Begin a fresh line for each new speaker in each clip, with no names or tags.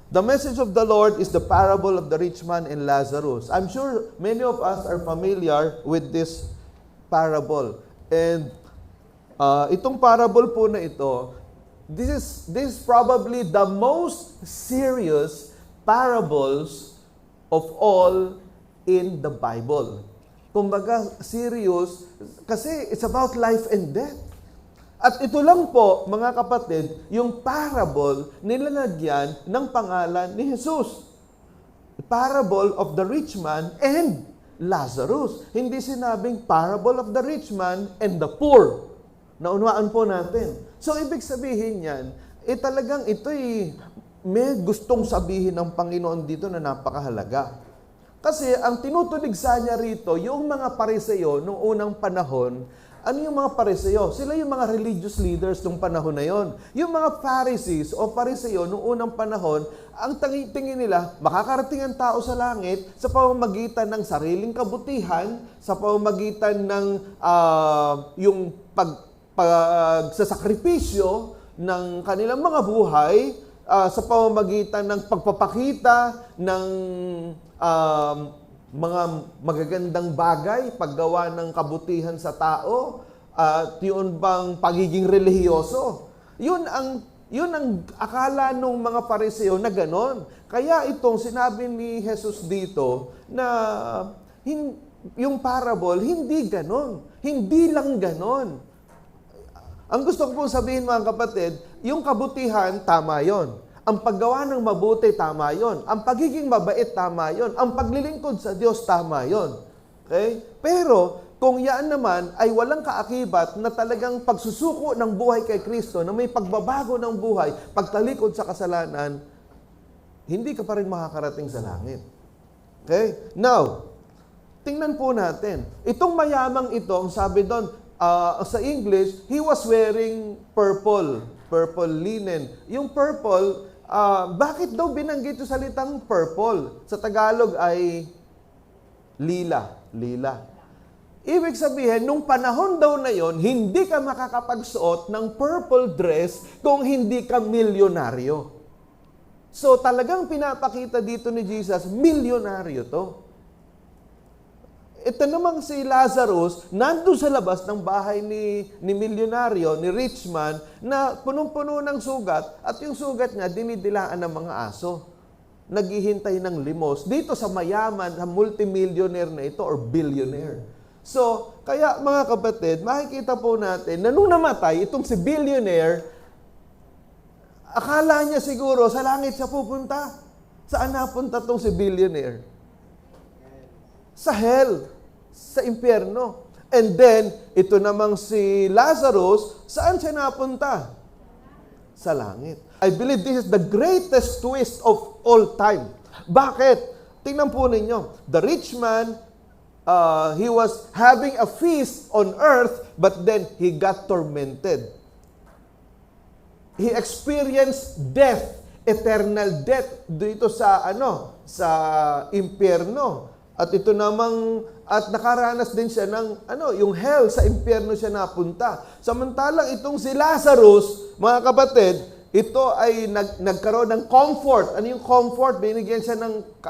The message of the Lord is the parable of the rich man and Lazarus. I'm sure many of us are familiar with this parable. And itong parable po na ito, this is probably the most serious parables of all in the Bible. Kumbaga, serious kasi it's about life and death. At ito lang po, mga kapatid, yung parable nilalagyan ng pangalan ni Jesus. Parable of the rich man and Lazarus. Hindi sinabing parable of the rich man and the poor. Naunawaan po natin. So, ibig sabihin yan, talagang ito'y may gustong sabihin ng Panginoon dito na napakahalaga. Kasi ang tinutuligsa niya rito, yung mga Pariseo noong unang panahon, ano yung mga Pariseo? Sila yung mga religious leaders noong panahon na yon. Yung mga Pharisees o Pariseo noong unang panahon, ang tingin nila, makakarating ang tao sa langit sa pamamagitan ng sariling kabutihan, sa pamamagitan ng yung pagsasakripisyo ng kanilang mga buhay, sa pamamagitan ng pagpapakita ng mga magagandang bagay, paggawa ng kabutihan sa tao, at yun bang pagiging relihiyoso. Yun ang akala ng mga Pariseo na ganon. Kaya itong sinabi ni Jesus dito na yung parable, hindi ganon. Hindi lang ganon. Ang gusto ko pong sabihin mga kapatid, yung kabutihan, tama yon. Ang paggawa ng mabuti, tama yon. Ang pagiging mabait, tama yon. Ang paglilingkod sa Diyos, tama yon. Okay? Pero, kung yan naman ay walang kaakibat na talagang pagsusuko ng buhay kay Kristo, na may pagbabago ng buhay, pagtalikod sa kasalanan, hindi ka pa rin makakarating sa langit. Okay? Now, tingnan po natin. Itong mayamang ito, ang sabi doon, sa English, he was wearing purple linen. Yung purple, bakit daw binanggit yung salitang purple? Sa Tagalog ay lila. Ibig sabihin, nung panahon daw na yon, hindi ka makakapagsuot ng purple dress kung hindi ka milyonaryo. So talagang pinapakita dito ni Jesus, milyonaryo to. Ito namang si Lazarus, nandun sa labas ng bahay ni milyonaryo, ni rich man, na punong-puno ng sugat, at yung sugat niya, dinidilaan ng mga aso. Naghihintay ng limos. Dito sa mayaman, sa multimillionaire na ito, or billionaire. So, kaya mga kapatid, makikita po natin na nung namatay, itong si billionaire, akala niya siguro, sa langit siya pupunta. Saan napunta itong si billionaire? Sa hell, sa impyerno. And then, ito namang si Lazarus, saan siya napunta? Sa langit. I believe this is the greatest twist of all time. Bakit? Tingnan po ninyo. The rich man, he was having a feast on earth, but then he got tormented. He experienced death, eternal death, dito sa impyerno. At ito namang, at nakaranas din siya ng, yung hell, sa impyerno siya napunta. Samantalang itong si Lazarus, mga kapatid, ito ay nagkaroon ng comfort. Ano yung comfort? Binigyan siya ng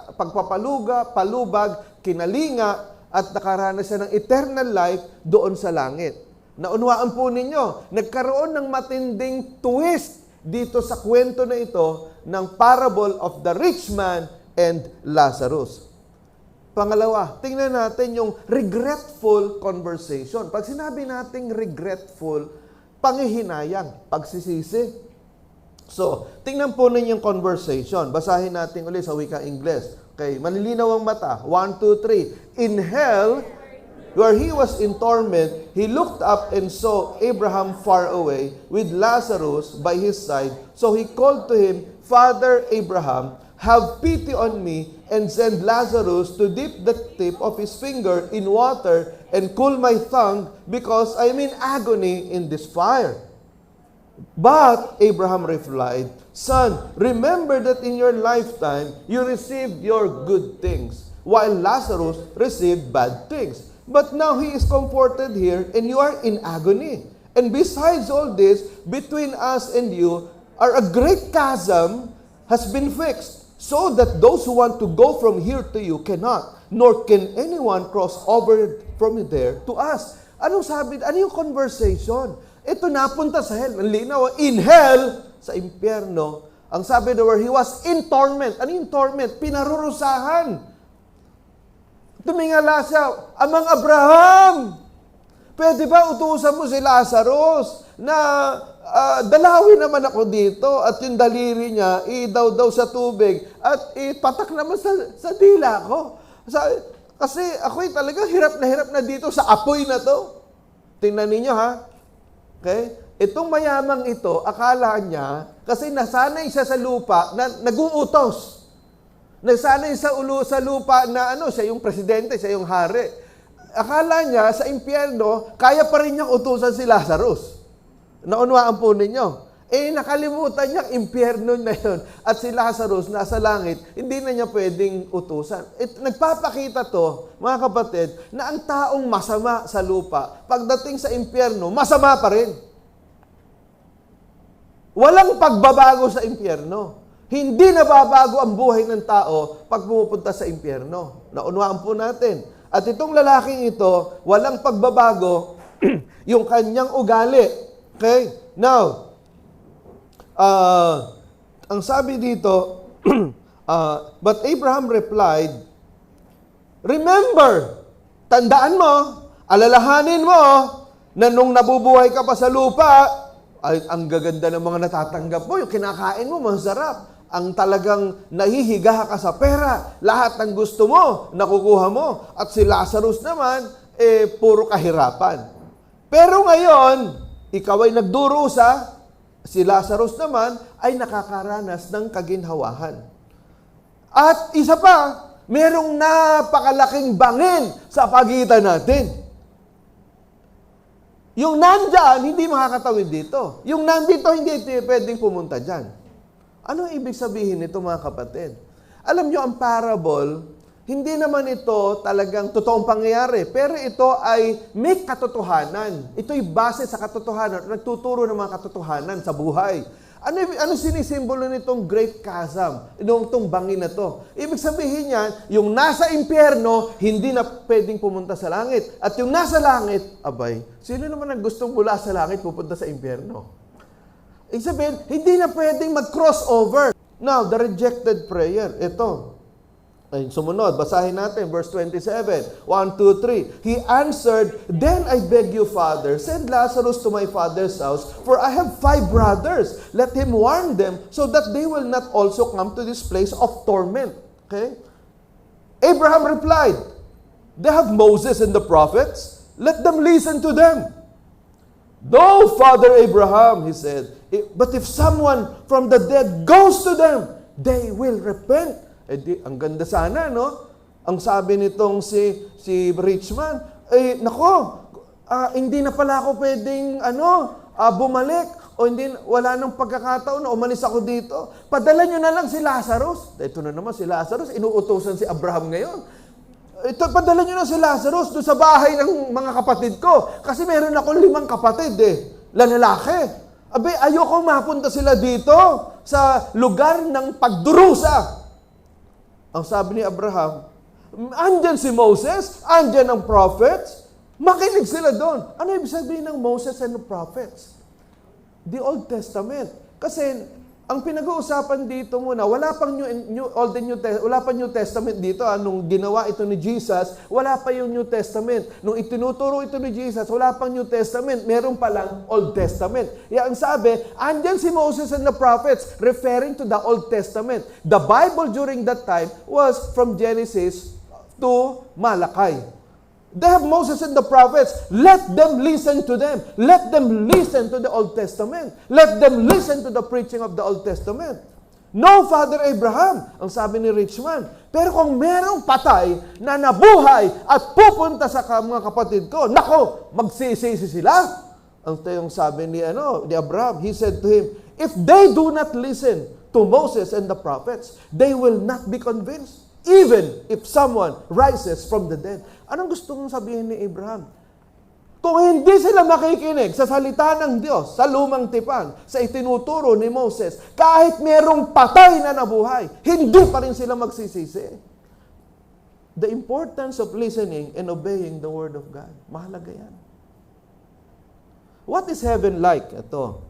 palubag, kinalinga, at nakaranas siya ng eternal life doon sa langit. Naunawaan po ninyo, nagkaroon ng matinding twist dito sa kwento na ito ng parable of the rich man and Lazarus. Pangalawa, tingnan natin yung regretful conversation. Pag sinabi nating regretful, panghihinayang, pagsisisi. So, tingnan po ninyo yung conversation. Basahin natin ulit sa wika Ingles. Okay, malilinaw ang mata. 1, 2, 3. In hell, where he was in torment, he looked up and saw Abraham far away with Lazarus by his side. So he called to him, Father Abraham, have pity on me and send Lazarus to dip the tip of his finger in water and cool my tongue because I am in agony in this fire. But Abraham replied, Son, remember that in your lifetime you received your good things, while Lazarus received bad things. But now he is comforted here and you are in agony. And besides all this, between us and you are a great chasm, has been fixed, so that those who want to go from here to you cannot, nor can anyone cross over from there to us. Anong sabi? Ano yung conversation? Ito napunta sa hell. Ang linaw, in hell, sa impyerno. Ang sabi na where he was in torment. Ano yung torment? Pinarurusahan. Tumingala siya, Amang Abraham, pwede ba utusan mo si Lazarus na dalawin naman ako dito at yung daliri niya, idaw-daw sa tubig at ipatak naman sa dila ko. Kasi ako'y talaga hirap na dito sa apoy na to. Tingnan ninyo ha. Okay? Itong mayamang ito, akala niya, kasi nasanay siya sa lupa na nag-uutos. Nasanay sa lupa na siya yung presidente, siya yung hari. Akala niya sa impyerno, kaya pa rin niyang utusan si Lazarus. Naunawaan po ninyo. Nakalimutan niya ang impyerno na yun. At si Lazarus nasa langit, hindi na niya pwedeng utusan. Nagpapakita to, mga kapatid, na ang taong masama sa lupa, pagdating sa impyerno, masama pa rin. Walang pagbabago sa impyerno. Hindi nababago ang buhay ng tao pag pumupunta sa impyerno. Naunawaan po natin. At itong lalaking ito, walang pagbabago yung kanyang ugali. Okay? Now, ang sabi dito, but Abraham replied, remember, tandaan mo, alalahanin mo, na nung nabubuhay ka pa sa lupa, ay, ang gaganda ng mga natatanggap mo, yung kinakain mo, masarap. Ang talagang nahihiga ka sa pera, lahat ng gusto mo, nakukuha mo. At si Lazarus naman, puro kahirapan. Pero ngayon, ikaw ay nagdurusa, si Lazarus naman ay nakakaranas ng kaginhawahan. At isa pa, merong napakalaking bangin sa pagitan natin. Yung nandyan, hindi makakatawid dito. Yung nandito, hindi pwedeng pumunta dyan. Ano ibig sabihin nito, mga kapatid? Alam nyo, ang parable, hindi naman ito talagang totoong pangyayari, pero ito ay may katotohanan. Ito'y base sa katotohanan, nagtuturo ng mga katotohanan sa buhay. Ano sinisimbolo nitong great chasm, itong bangin na to? Ibig sabihin niyan, yung nasa impyerno, hindi na pwedeng pumunta sa langit. At yung nasa langit, abay, sino naman ang gustong mula sa langit pupunta sa impyerno? Ibig sabihin, hindi na pwedeng mag-crossover. Now, the rejected prayer, ito. Ay, sumunod, basahin natin, verse 27. 1, 2, 3. He answered, then I beg you, Father, send Lazarus to my father's house, for I have 5 brothers. Let him warn them, so that they will not also come to this place of torment. Okay? Abraham replied, they have Moses and the prophets. Let them listen to them. No, Father Abraham, he said, but if someone from the dead goes to them, they will repent. Ang ganda sana, no? Ang sabi nitong si Richman, hindi na pala ako pwedeng, bumalik, o wala nang pagkakataon na umalis ako dito. Padala nyo na lang si Lazarus. Ito na naman si Lazarus, inuutosan si Abraham ngayon. Padala nyo na si Lazarus doon sa bahay ng mga kapatid ko. Kasi meron akong 5 kapatid, lalaki. Ayoko mapunta sila dito sa lugar ng pagdurusa. Ang sabi ni Abraham, andyan si Moses, andyan ang prophets, makinig sila doon. Ano ibig sabihin ng Moses and the prophets? The Old Testament. Kasi ang pinag-uusapan dito muna, wala pang New Testament dito. Nung ginawa ito ni Jesus, wala pa yung New Testament. Nung itinuturo ito ni Jesus, wala pang New Testament. Meron pa lang Old Testament. Ang sabi, andyan si Moses and the prophets, referring to the Old Testament. The Bible during that time was from Genesis to Malachi. They have Moses and the prophets. Let them listen to them. Let them listen to the Old Testament. Let them listen to the preaching of the Old Testament. No, Father Abraham, ang sabi ni Richman. Pero kung merong patay na nabuhay at pupunta sa mga kapatid ko, nako, magsisisi sila. Ang tayong sabi ni Abraham, he said to him, if they do not listen to Moses and the prophets, they will not be convinced. Even if someone rises from the dead. Anong gusto mong sabihin ni Abraham? Kung hindi sila makikinig sa salita ng Diyos, sa lumang tipan, sa itinuturo ni Moses, kahit merong patay na nabuhay, hindi pa rin sila magsisisi. The importance of listening and obeying the Word of God. Mahalaga yan. What is heaven like? Ito.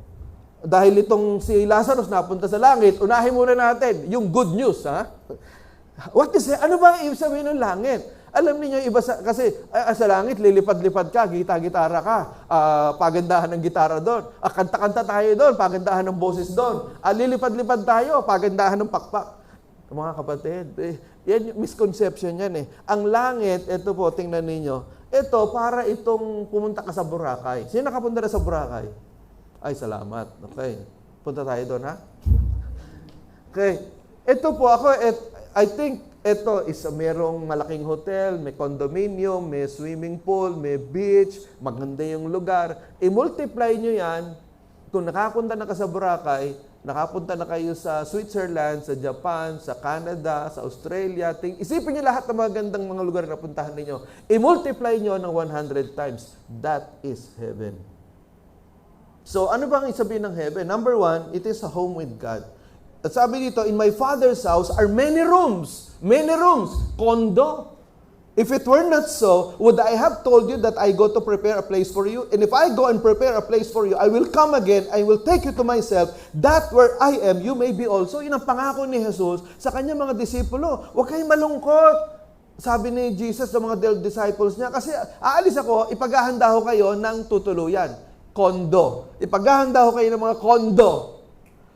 Dahil itong si Lazarus napunta sa langit, unahin muna natin yung good news. Ha? Ano ba ang ibig sabihin ng langit? Alam niyo iba kasi sa langit, lilipad-lipad ka, gitara ka, pagandahan ng gitara doon. Kanta-kanta tayo doon, pagandahan ng boses doon. Lilipad-lipad tayo, pagandahan ng pakpak. Mga kapatid, yan, misconception yan eh. Ang langit, ito po, tingnan ninyo, ito, para itong pumunta ka sa Boracay. Sino nakapunta na sa Boracay? Ay, salamat. Okay. Punta tayo doon, ha? Okay. Ito po, I think, ito is merong malaking hotel, may condominium, may swimming pool, may beach, maganda yung lugar. I-multiply nyo yan. Kung nakapunta na ka sa Boracay, nakapunta na kayo sa Switzerland, sa Japan, sa Canada, sa Australia. Isipin nyo lahat ng mga gandang mga lugar na puntahan ninyo. I-multiply nyo ng 100 times. That is heaven. So, ano bang isabihin ng heaven? Number one, it is a home with God. At sabi dito, in my Father's house are many rooms. Many rooms. Condo. If it were not so, would I have told you that I go to prepare a place for you? And if I go and prepare a place for you, I will come again, I will take you to myself, that where I am, you may be also. Yun ang pangako ni Jesus sa kanyang mga disipulo. Huwag kayong malungkot. Sabi ni Jesus sa mga disciples niya, kasi aalis ako, ipaghahanda ko kayo ng tutuluyan. Kondo. Ipaghahanda ko kayo ng mga kondo.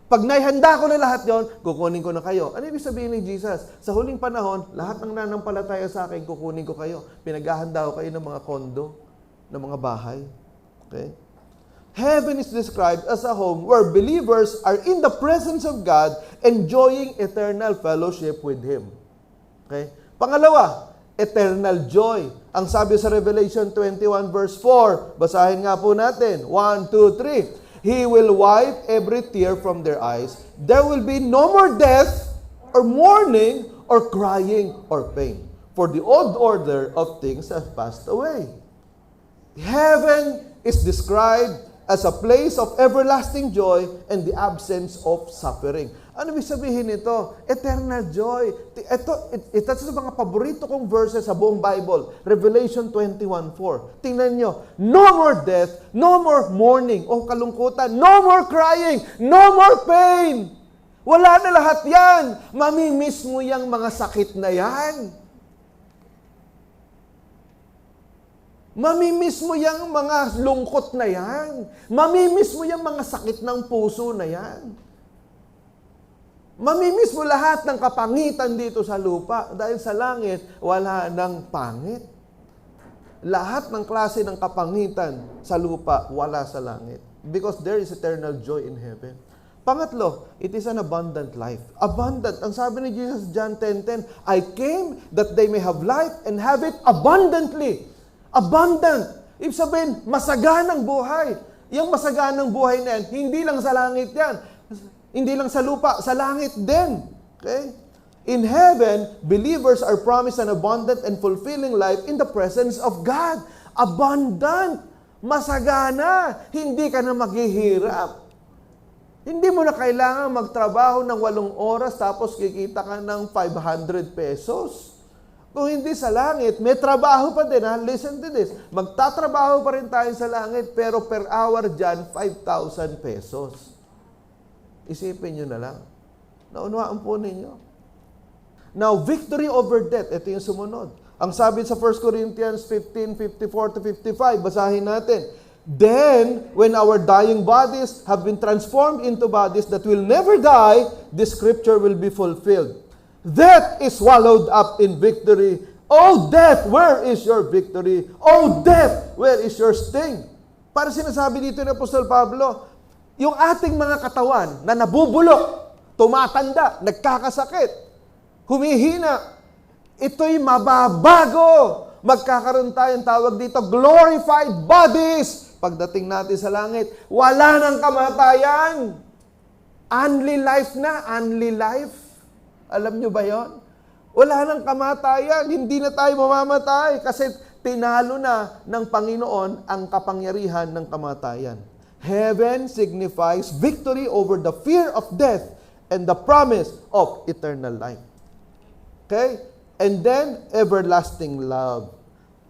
Pag naihanda ko na lahat yon, kukunin ko na kayo. Ano ibig sabihin ni Jesus? Sa huling panahon, lahat ng nanampalataya sa akin, kukunin ko kayo. Pinaghahanda ko kayo ng mga kondo, ng mga bahay. Okay? Heaven is described as a home where believers are in the presence of God, enjoying eternal fellowship with Him. Okay? Pangalawa, eternal joy. Ang sabi sa Revelation 21 verse 4, basahin nga po natin. 1, 2, 3. He will wipe every tear from their eyes. There will be no more death, or mourning, or crying, or pain. For the old order of things has passed away. Heaven is described as a place of everlasting joy and the absence of suffering. Ano ibig sabihin nito? Eternal joy. Ito sa mga paborito kong verses sa buong Bible. Revelation 21:4. Tingnan nyo. No more death, no more mourning o kalungkutan, no more crying, no more pain. Wala na lahat yan. Mamimiss mo yung mga sakit na yan. Mamimiss mo yung mga lungkot na yan. Mamimiss mo yung mga sakit ng puso na yan. Mamimiss mo lahat ng kapangitan dito sa lupa dahil sa langit, wala nang pangit. Lahat ng klase ng kapangitan sa lupa, wala sa langit. Because there is eternal joy in heaven. Pangatlo, it is an abundant life. Abundant. Ang sabi ni Jesus, John 10:10, I came that they may have life and have it abundantly. Abundant. Ibig sabihin, masaganang buhay. Yung masaganang buhay na yan, hindi lang sa langit yan. Hindi lang sa lupa, sa langit din. Okay? In heaven, believers are promised an abundant and fulfilling life in the presence of God. Abundant. Masagana. Hindi ka na maghihirap. Hindi mo na kailangan magtrabaho ng 8 oras tapos kikita ka ng 500 pesos. Kung hindi sa langit, may trabaho pa din. Ha? Listen to this. Magtatrabaho pa rin tayo sa langit, pero per hour dyan, 5,000 pesos. Isipin nyo na lang. Naunawaan po ninyo. Now, victory over death. Ito yung sumunod. Ang sabi sa 1 Corinthians 15:54-55, basahin natin. Then, when our dying bodies have been transformed into bodies that will never die, this scripture will be fulfilled. Death is swallowed up in victory. Oh, death, where is your victory? Oh, death, where is your sting? Para sinasabi dito ni Apostol Pablo, yung ating mga katawan na nabubulok, tumatanda, nagkakasakit, humihina, ito'y mababago. Magkakaroon tayong tawag dito, glorified bodies. Pagdating natin sa langit, wala nang kamatayan. Only life na, only life. Alam nyo ba yon? Wala nang kamatayan, hindi na tayo mamamatay kasi tinalo na ng Panginoon ang kapangyarihan ng kamatayan. Heaven signifies victory over the fear of death and the promise of eternal life. Okay? And then, everlasting love.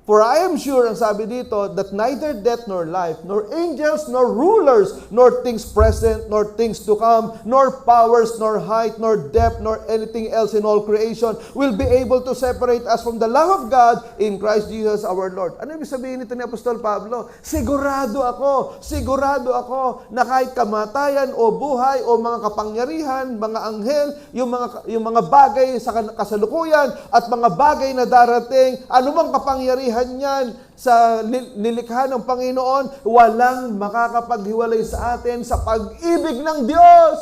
For I am sure, ang sabi dito, that neither death nor life, nor angels, nor rulers, nor things present, nor things to come, nor powers, nor height, nor depth, nor anything else in all creation will be able to separate us from the love of God in Christ Jesus our Lord. Ano ibig sabihin nito ni Apostol Pablo? Sigurado ako na kahit kamatayan o buhay o mga kapangyarihan, mga anghel, yung mga bagay sa kasalukuyan at mga bagay na darating, anumang kapangyarihan yan sa nilikha ng Panginoon, walang makakapaghiwalay sa atin sa pag-ibig ng Diyos.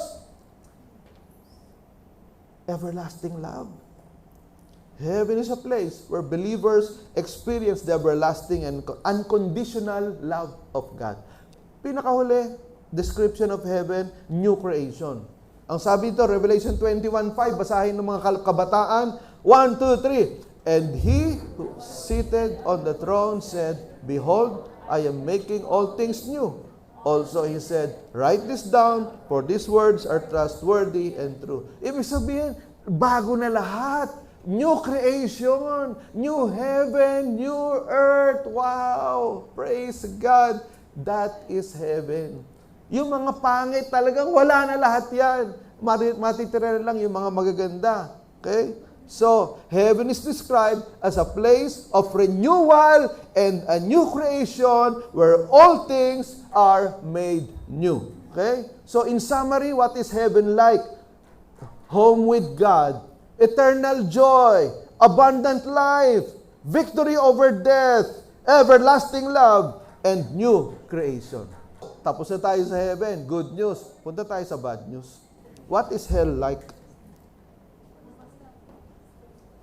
Everlasting love. Heaven is a place where believers experience the everlasting and unconditional love of God. Pinakahuli, description of heaven, new creation. Ang sabi ito, Revelation 21:5, basahin ng mga kabataan, 1, 2, 3. And he who seated on the throne said, Behold, I am making all things new. Also he said, Write this down, for these words are trustworthy and true. Ibig sabihin, bago na lahat. New creation, new heaven, new earth. Wow! Praise God. That is heaven. Yung mga pangit talagang wala na lahat yan. Matitira lang yung mga magaganda. Okay? So, heaven is described as a place of renewal and a new creation where all things are made new. Okay? So, in summary, what is heaven like? Home with God, eternal joy, abundant life, victory over death, everlasting love, and new creation. Tapos na tayo sa heaven. Good news. Punta tayo sa bad news. What is hell like?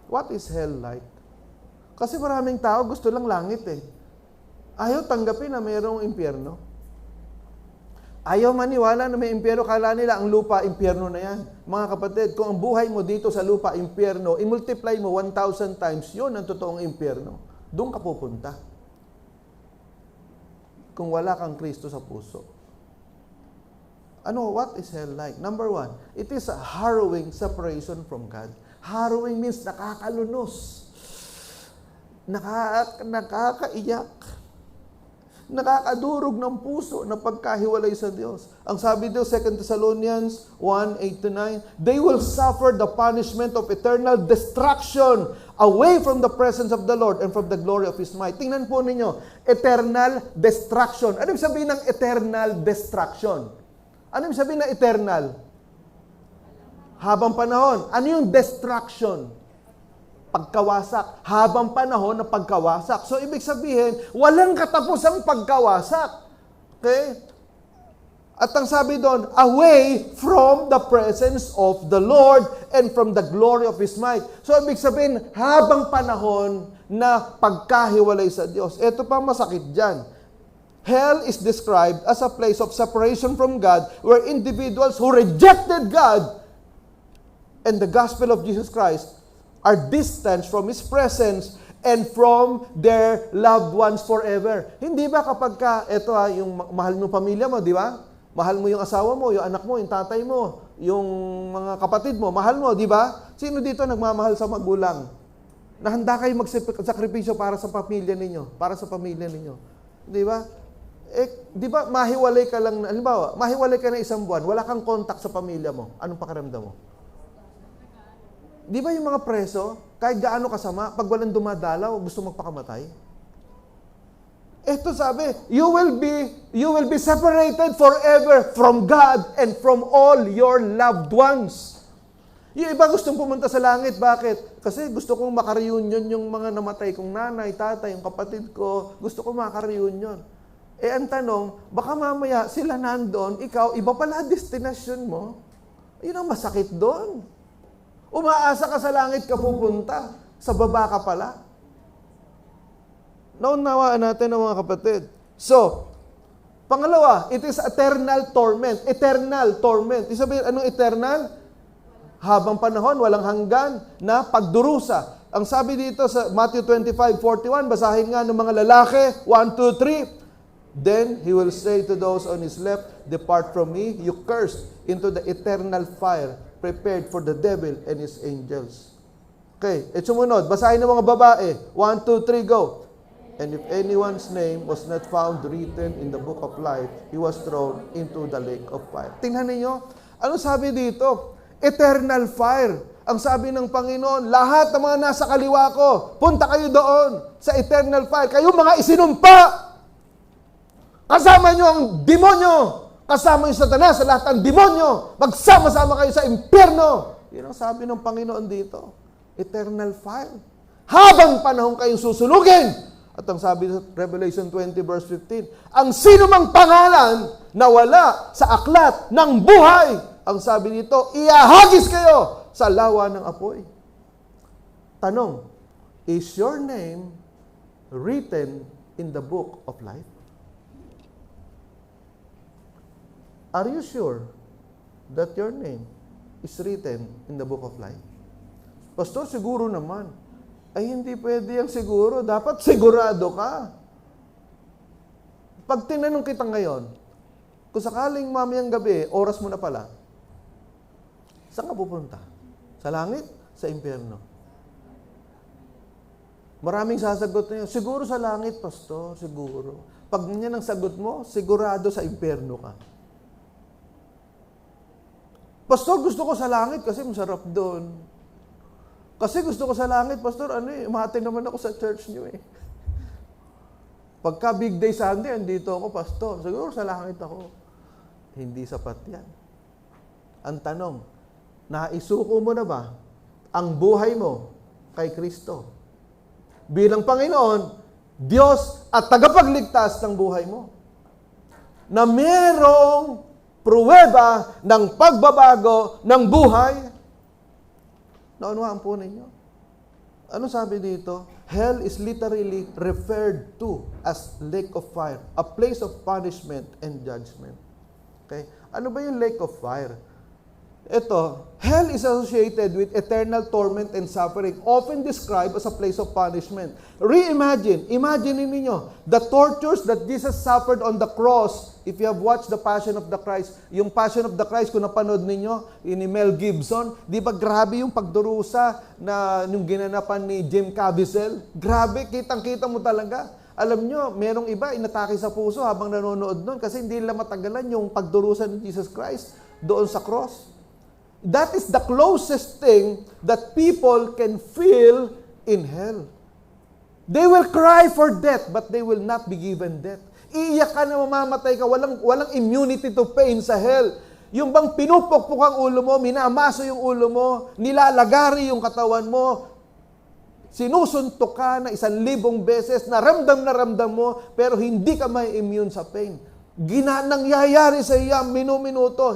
What is hell like? Kasi maraming tao gusto lang langit eh. Ayaw tanggapin na mayroong impyerno. Ayaw maniwala na may impyerno. Kala nila ang lupa, impyerno na yan. Mga kapatid, kung ang buhay mo dito sa lupa, impyerno, i-multiply mo 1,000 times, yun ang totoong impyerno. Doon ka pupunta. Kung wala kang Kristo sa puso. Ano, what is hell like? Number 1, it is a harrowing separation from God. Harrowing means nakakalunos, nakakaiyak, nakakadurog ng puso na pagkahiwalay sa Diyos. Ang sabi dito, 2 Thessalonians 1:8-9, they will suffer the punishment of eternal destruction away from the presence of the Lord and from the glory of His might. Tingnan po ninyo, eternal destruction. Ano ibig sabihin ng eternal destruction? Ano ibig sabihin ng eternal? Habang panahon. Ano yung destruction? Pagkawasak. Habang panahon na pagkawasak. So, ibig sabihin, walang katapusang pagkawasak. Okay? At ang sabi doon, away from the presence of the Lord and from the glory of His might. So, ibig sabihin, habang panahon na pagkahiwalay sa Diyos. Ito pa masakit dyan. Hell is described as a place of separation from God where individuals who rejected God and the gospel of Jesus Christ are distanced from His presence and from their loved ones forever. Hindi ba kapag yung mahal mo pamilya mo, di ba? Mahal mo yung asawa mo, yung anak mo, yung tatay mo, yung mga kapatid mo, mahal mo, di ba? Sino dito nagmamahal sa magulang? Na handa kayo magsakripisyo para sa pamilya ninyo, para sa pamilya ninyo. Di ba? Di ba mahiwalay ka lang, halimbawa, mahiwalay ka na isang buwan, wala kang contact sa pamilya mo. Anong pakiramdam mo? Di ba yung mga preso, kahit gaano kasama, pag walang dumadalaw, gusto magpakamatay? Ito sabi, you will be separated forever from God and from all your loved ones. Yung iba gustong pumunta sa langit, bakit? Kasi gusto kong makareunion yung mga namatay kong nanay, tatay, yung kapatid ko, gusto kong makareunion. Ang tanong, baka mamaya sila nandoon, ikaw, iba pala destination mo. Yun ang masakit doon. Umaasa ka sa langit ka pupunta, sa baba ka pala. Naunawaan natin ang mga kapatid. So, pangalawa, it is eternal torment. Eternal torment. Sabihin, anong eternal? Habang panahon, walang hanggan na pagdurusa. ang sabi dito sa Matthew 25:41, basahin nga ng mga lalaki, 1, 2, 3. Then he will say to those on his left, "Depart from me, you cursed, into the eternal fire prepared for the devil and his angels." Okay, sumunod. Basahin ng mga babae. 1, 2, 3, go. "And if anyone's name was not found written in the book of life, he was thrown into the lake of fire." Tingnan ninyo, ano sabi dito? Eternal fire. Ang sabi ng Panginoon, lahat ng mga nasa kaliwa ko, punta kayo doon sa eternal fire. Kayo mga isinumpa. Kasama nyo ang demonyo. Kasama yung Satanas sa lahat ng demonyo. Magsama-sama kayo sa impyerno. Yan ang sabi ng Panginoon dito. Eternal fire. Habang panahon kayong susunugin. At ang sabi sa Revelation 20 verse 15, ang sino mang pangalan na wala sa aklat ng buhay, ang sabi nito, iahagis kayo sa lawa ng apoy. Tanong, is your name written in the book of life? Are you sure that your name is written in the book of life? Pastor, siguro naman. Ay, hindi pwede yung siguro. Dapat sigurado ka. Pag tinanong kita ngayon, kung sakaling mamayang gabi, oras mo na pala, saan ka pupunta? Sa langit? Sa impyerno? Maraming sasagot na yun. Siguro sa langit, Pastor. Siguro. Pag ganyan ang sagot mo, sigurado sa impyerno ka. Pastor, gusto ko sa langit kasi masarap doon. Kasi gusto ko sa langit, Pastor, umate naman ako sa church niyo eh. Pagka big day Sunday, andito ako, Pastor. Siguro sa langit ako. Hindi sapat yan. Ang tanong, naisuko mo na ba ang buhay mo kay Kristo? Bilang Panginoon, Diyos at tagapagligtas ng buhay mo. Na merong pruweba ng pagbabago ng buhay. Naunawaan po ninyo? Ano sabi dito? Hell is literally referred to as lake of fire, a place of punishment and judgment. Okay? Ano ba yung lake of fire? Ito, hell is associated with eternal torment and suffering, often described as a place of punishment. Imagine ninyo, the tortures that Jesus suffered on the cross. If you have watched the Passion of the Christ, yung Passion of the Christ, kung napanood ninyo, ni Mel Gibson, di ba grabe yung pagdurusa na yung ginanapan ni Jim Caviezel? Grabe, kitang-kita mo talaga. Alam nyo, merong iba, inatake sa puso habang nanonood nun kasi hindi nila matagalan yung pagdurusa ni Jesus Christ doon sa cross. That is the closest thing that people can feel in hell. They will cry for death, but they will not be given death. Iiyak ka na mamamatay ka, walang immunity to pain sa hell. Yung bang pinupukpuk ang ulo mo, minamaso yung ulo mo, nilalagari yung katawan mo, sinusuntok ka na 1,000 beses, na ramdam mo, pero hindi ka may immune sa pain. Nangyayari sa iya minuminuto,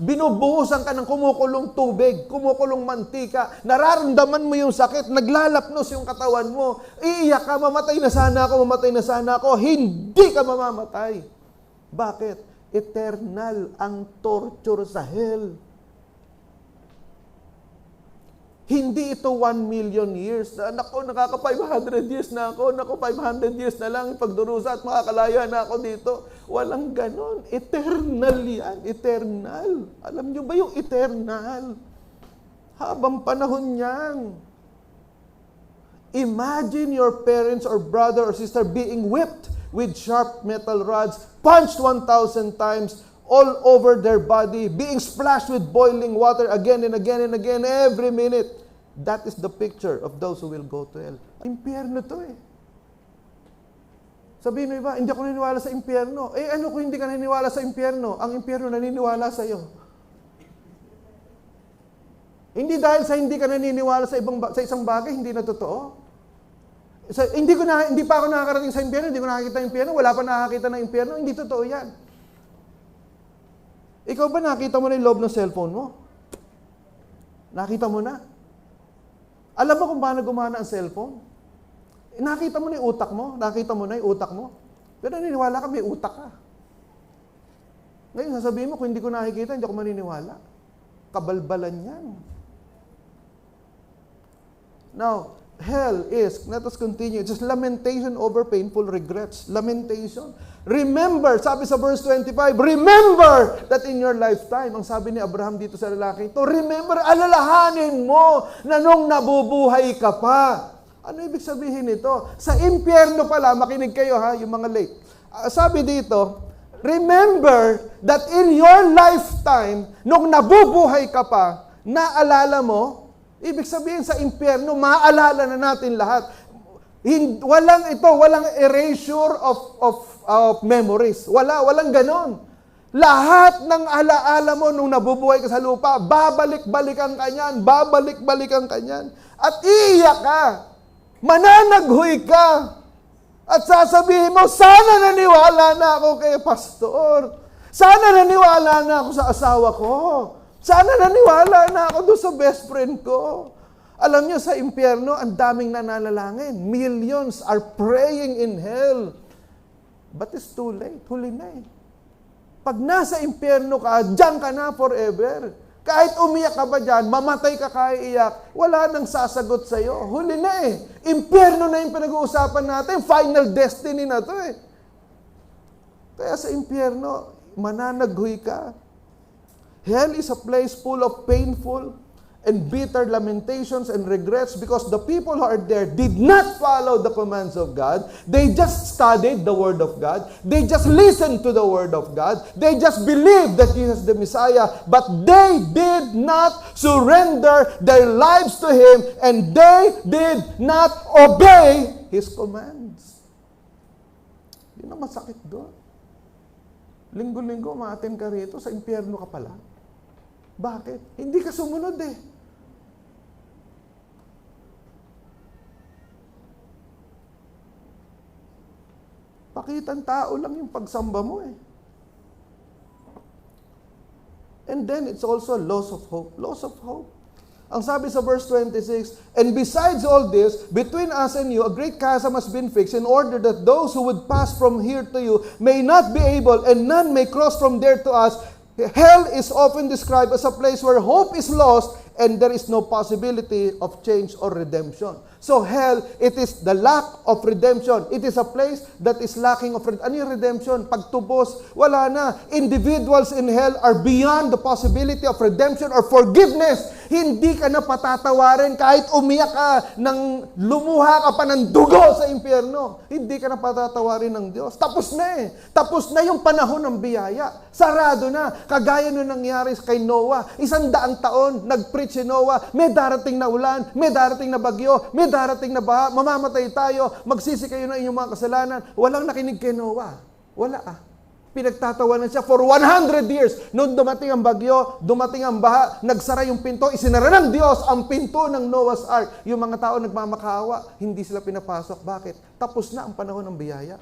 binubuhusan ka ng kumukulong tubig, kumukulong mantika, nararamdaman mo yung sakit, naglalapnos yung katawan mo, iiyak ka, mamatay na sana ako, hindi ka mamamatay. Bakit? Eternal ang torture sa hell. Hindi ito 1 million years. Nako, nakaka 500 years na ako. Nako, 500 years na lang pagdurusa at makakalaya na ako dito. Walang ganon. Eternal yan. Eternal. Alam nyo ba yung eternal? Habang panahon yan. Imagine your parents or brother or sister being whipped with sharp metal rods, punched 1,000 times, all over their body, being splashed with boiling water again and again and again every minute. That is the picture of those who will go to hell. Impyerno to eh. Sabihin mo iba, hindi ako naniniwala sa impyerno. Eh ano kung hindi ka naniniwala sa impyerno? Ang impyerno naniniwala sa iyo. Hindi dahil sa hindi ka naniniwala sa isang bagay, hindi na totoo. Hindi pa ako nakakarating sa impyerno, hindi ko nakakita ng impyerno, wala pa nakakita ng impyerno, hindi totoo yan. Ikaw ba nakita mo na yung loob ng cellphone mo? Nakita mo na? Alam mo kung paano gumana ang cellphone? Nakita mo na yung utak mo? Nakita mo na yung utak mo? Pero naniniwala ka, may utak ka. Ngayon, sasabihin mo, kung hindi ko nakikita, hindi ako maniniwala. Kabalbalan yan. Now, hell is, let us continue, it's just lamentation over painful regrets. Lamentation. Remember, sabi sa verse 25, remember that in your lifetime, ang sabi ni Abraham dito sa lalaki ito, remember, alalahanin mo na nung nabubuhay ka pa. Ano ibig sabihin nito? Sa impyerno pala, makinig kayo ha, yung mga late. Sabi dito, remember that in your lifetime, nung nabubuhay ka pa, naalala mo, ibig sabihin sa impyerno, maaalala na natin lahat. Walang erasure of memories. Walang ganon. Lahat ng alaala mo nung nabubuhay ka sa lupa, babalik-balikan ka niyan, babalik-balikan ka niyan. At iiyak ka, mananaghoy ka, at sasabihin mo, sana naniwala na ako kay pastor. Sana naniwala na ako sa asawa ko. Sana naniwala na ako doon sa best friend ko. Alam niyo, sa impyerno, ang daming nananalangin. Millions are praying in hell. But it's too late. Huli na eh. Pag nasa impyerno ka, diyan ka na forever. Kahit umiyak ka pa dyan, mamatay ka kaiiyak, wala nang sasagot sa'yo. Huli na eh. Impyerno na yung pinag-uusapan natin. Final destiny na to eh. Kaya sa impyerno, mananaghoy ka. Hell is a place full of painful and bitter lamentations and regrets because the people who are there did not follow the commands of God. They just studied the Word of God. They just listened to the Word of God. They just believed that Jesus is the Messiah, but they did not surrender their lives to Him and they did not obey His commands. Yun ang masakit doon. Linggo-linggo, ma-attend ka rito, sa impyerno ka pala. Bakit? Hindi ka sumunod eh. Pakitang tao lang yung pagsamba mo eh. And then, it's also loss of hope. Loss of hope. Ang sabi sa verse 26, and besides all this, between us and you, a great chasm has been fixed in order that those who would pass from here to you may not be able, and none may cross from there to us. Hell is often described as a place where hope is lost and there is no possibility of change or redemption. So hell, it is the lack of redemption. It is a place that is lacking of redemption. Ano yung redemption? Pagtubos, wala na. Individuals in hell are beyond the possibility of redemption or forgiveness. Hindi ka na patatawarin kahit umiyak ka, lumuha ka pa ng dugo sa impyerno. Hindi ka na patatawarin ng Diyos. Tapos na eh. Tapos na yung panahon ng biyaya. Sarado na. Kagaya nung nangyari kay Noah. 100 taon, nag-preach si Noah. May darating na ulan, may darating na bagyo, may darating na baha, mamamatay tayo, magsisi kayo ng inyong mga kasalanan. Walang nakinig kay Noah. Wala ah. Pinagtatawanan siya for 100 years. Noon dumating ang bagyo, dumating ang baha, nagsara yung pinto, isinara ng Diyos ang pinto ng Noah's Ark. Yung mga tao nagmamakawa, hindi sila pinapasok. Bakit? Tapos na ang panahon ng biyaya.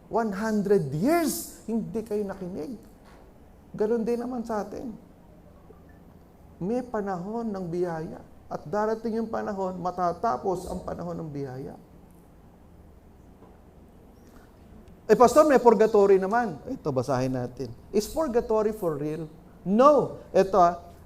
100 years, hindi kayo nakinig. Ganon din naman sa atin. May panahon ng biyaya. At darating yung panahon, matatapos ang panahon ng biyaya. Pastor, may purgatory naman. Ito, basahin natin. Is purgatory for real? No. Ito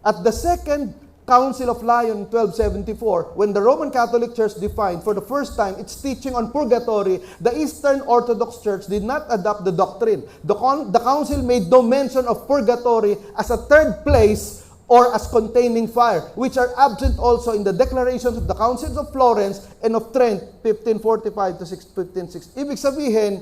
at the Second Council of Lyon 1274, when the Roman Catholic Church defined for the first time its teaching on purgatory, the Eastern Orthodox Church did not adopt the doctrine. The council made no mention of purgatory as a third place or as containing fire, which are absent also in the declarations of the Councils of Florence and of Trent, 1545 to 1560. Ibig sabihin,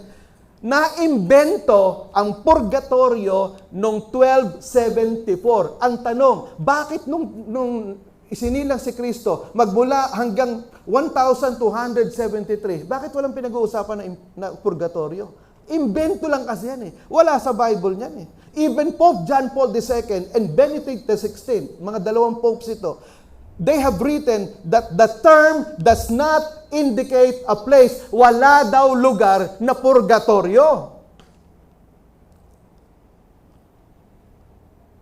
naimbento ang purgatorio noong 1274. Ang tanong, bakit nung isinilang si Kristo, magmula hanggang 1273, bakit walang pinag-uusapan na purgatorio? Imbento lang kasi yan eh. Wala sa Bible niyan eh. Even Pope John Paul II and Benedict XVI, mga dalawang popes ito, they have written that the term does not indicate a place. Wala daw lugar na purgatorio.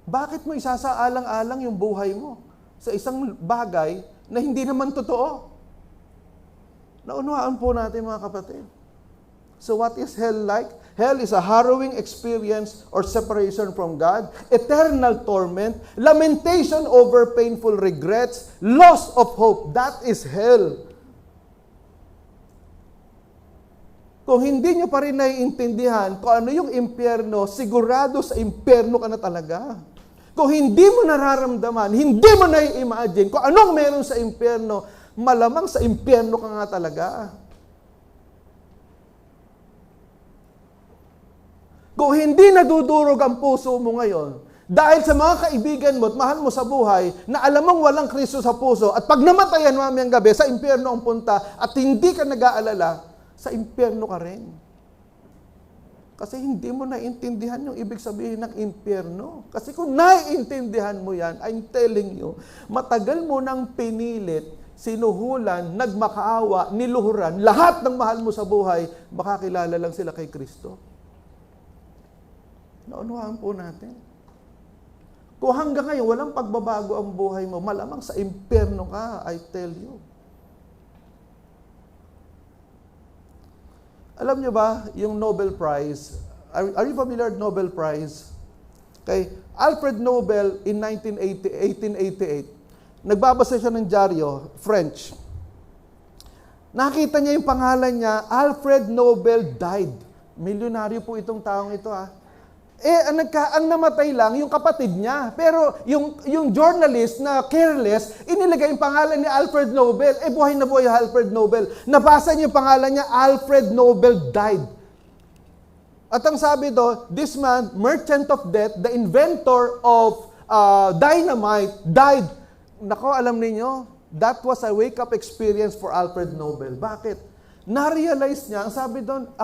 Bakit mo isasaalang-alang yung buhay mo sa isang bagay na hindi naman totoo? Naunawaan po natin mga kapatid. So what is hell like? Hell is a harrowing experience or separation from God, eternal torment, lamentation over painful regrets, loss of hope. That is hell. Kung hindi nyo pa rin naiintindihan kung ano yung impyerno, sigurado sa impyerno ka na talaga. Kung hindi mo nararamdaman, hindi mo nai-imagine kung anong meron sa impyerno, malamang sa impyerno ka nga talaga. Kung hindi nadudurog ang puso mo ngayon, dahil sa mga kaibigan mo at mahal mo sa buhay, na alam mong walang Kristo sa puso, at pag namatayan mamayang gabi, sa impyerno ang punta, at hindi ka nag-aalala, sa impyerno ka rin. Kasi hindi mo naiintindihan yung ibig sabihin ng impyerno. Kasi kung naiintindihan mo yan, I'm telling you, matagal mo nang pinilit, sinuhulan, nagmakaawa, niluhuran, lahat ng mahal mo sa buhay, makakilala lang sila kay Kristo. Naunuhan po natin. Kung hanggang ngayon walang pagbabago ang buhay mo, malamang sa impyerno ka, I tell you. Alam niyo ba, yung Nobel Prize, are you familiar with Nobel Prize? Kay Alfred Nobel in 1888, nagbabasa siya ng dyaryo, French. Nakita niya yung pangalan niya, Alfred Nobel died. Milyonaryo po itong taong ito ang namatay lang yung kapatid niya. Pero yung journalist na careless, inilagay yung pangalan ni Alfred Nobel. Buhay na buhay Alfred Nobel. Nabasa niya yung pangalan niya, Alfred Nobel died. At ang sabi do, this man, merchant of death, the inventor of dynamite, died. Nako, alam niyo, that was a wake-up experience for Alfred Nobel. Bakit? Na-realize niya, ang sabi doon,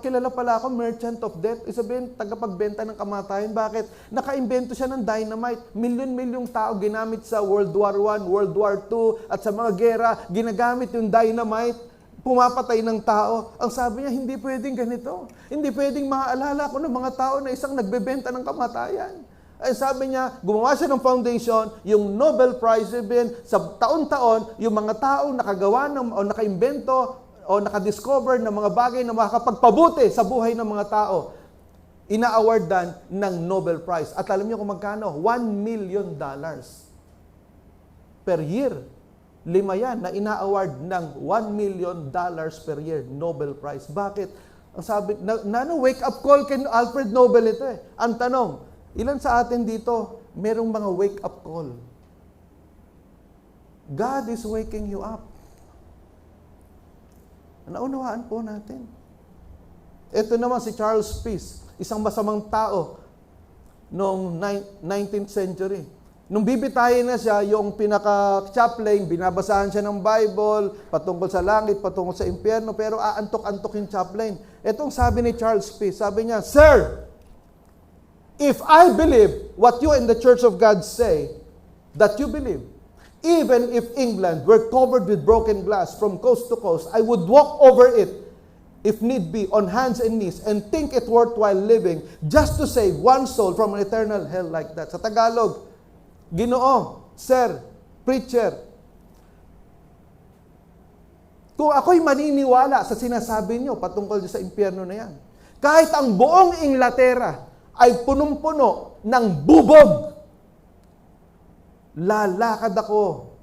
kilala pala ako, merchant of death. Isabihin, tagapagbenta ng kamatayan. Bakit? Nakaimbento siya ng dynamite. Milyon-milyong tao ginamit sa World War I, World War II, at sa mga gera, ginagamit yung dynamite, pumapatay ng tao. Ang sabi niya, hindi pwedeng ganito. Hindi pwedeng maaalala ko ng mga tao na isang nagbebenta ng kamatayan. Ay sabi niya, gumawa siya ng foundation, yung Nobel Prize even, sa taon-taon, yung mga taong nakagawa o nakaimbento o nakadiscover ng mga bagay na makakapagpabuti sa buhay ng mga tao, ina-awardan ng Nobel Prize. At alam niyo kung magkano? $1 million per year. 5 yan na ina-award ng $1 million per year, Nobel Prize. Bakit? Ang sabi, wake up call kay Alfred Nobel ito eh. Ang tanong, ilan sa atin dito, merong mga wake up call? God is waking you up. Naunawaan po natin. Ito naman si Charles Peace, isang masamang tao noong 19th century. Nung bibitayin na siya, yung pinaka-chaplain, binabasahan siya ng Bible, patungkol sa langit, patungkol sa impyerno, pero aantok-antok yung chaplain. Itong sabi ni Charles Peace, sabi niya, Sir, if I believe what you in the Church of God say that you believe, even if England were covered with broken glass from coast to coast, I would walk over it, if need be, on hands and knees, and think it worthwhile living just to save one soul from an eternal hell like that. Sa Tagalog, Ginoo, Sir, Preacher, kung ako'y maniniwala sa sinasabi niyo patungkol sa impyerno na yan, kahit ang buong Inglaterra ay punong-puno ng bubog, lalakad ako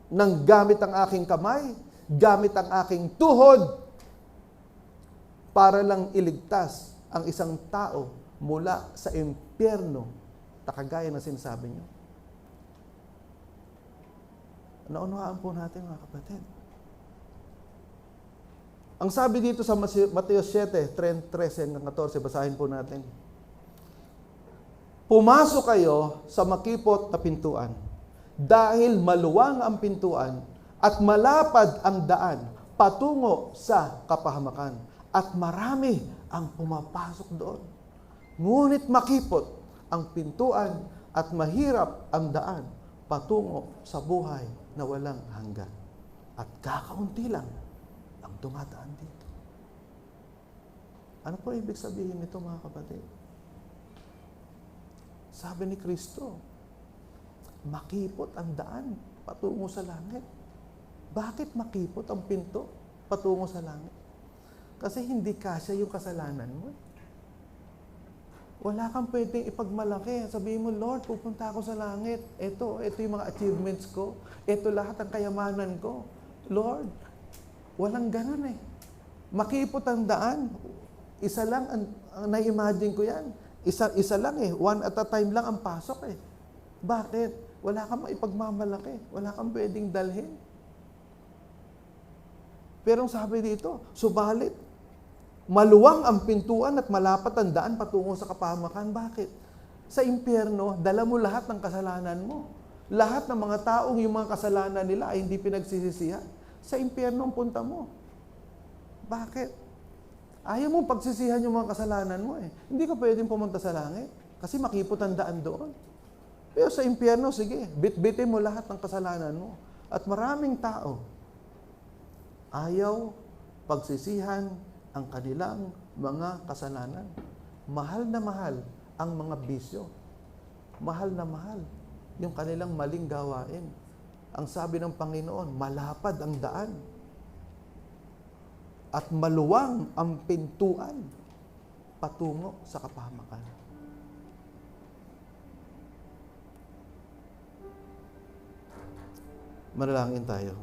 ng gamit ang aking kamay, gamit ang aking tuhod, para lang iligtas ang isang tao mula sa impyerno na kagaya ng sinasabi niyo. Naunawaan po natin, mga kapatid. Ang sabi dito sa Mateo 7, 13 hanggang 14, basahin po natin. Pumasok kayo sa makipot na pintuan, dahil maluwang ang pintuan at malapad ang daan patungo sa kapahamakan, at marami ang pumapasok doon. Ngunit makipot ang pintuan at mahirap ang daan patungo sa buhay na walang hanggan, at kakaunti lang ang dumadaan dito. Ano po ibig sabihin nito, mga kapatid? Sabi ni Kristo, makipot ang daan patungo sa langit. Bakit makipot ang pinto patungo sa langit? Kasi hindi kasya yung kasalanan mo. Wala kang pwedeng ipagmalaki. Sabihin mo, Lord, pupunta ako sa langit. Ito yung mga achievements ko. Ito lahat ang kayamanan ko. Lord, walang ganun eh. Makipot ang daan. Isa lang ang na-imagine ko yan. Isa lang eh. One at a time lang ang pasok eh. Bakit? Wala kang maipagmamalaki. Wala kang pwedeng dalhin. Pero sabi dito, subalit, maluwang ang pintuan at malapat ang daan patungo sa kapahamakan. Bakit? Sa impyerno, dala mo lahat ng kasalanan mo. Lahat ng mga taong yung mga kasalanan nila ay hindi pinagsisisihan. Sa impyerno ang punta mo. Bakit? Ayaw mong pagsisihan yung mga kasalanan mo eh. Hindi ka pwedeng pumunta sa langit kasi makipot ang daan doon. Pero sa impyerno, sige, bit-bitin mo lahat ng kasalanan mo. At maraming tao ayaw pagsisihan ang kanilang mga kasalanan. Mahal na mahal ang mga bisyo. Mahal na mahal yung kanilang maling gawain. Ang sabi ng Panginoon, malapad ang daan at maluwang ang pintuan patungo sa kapahamakan. Manalangin tayo.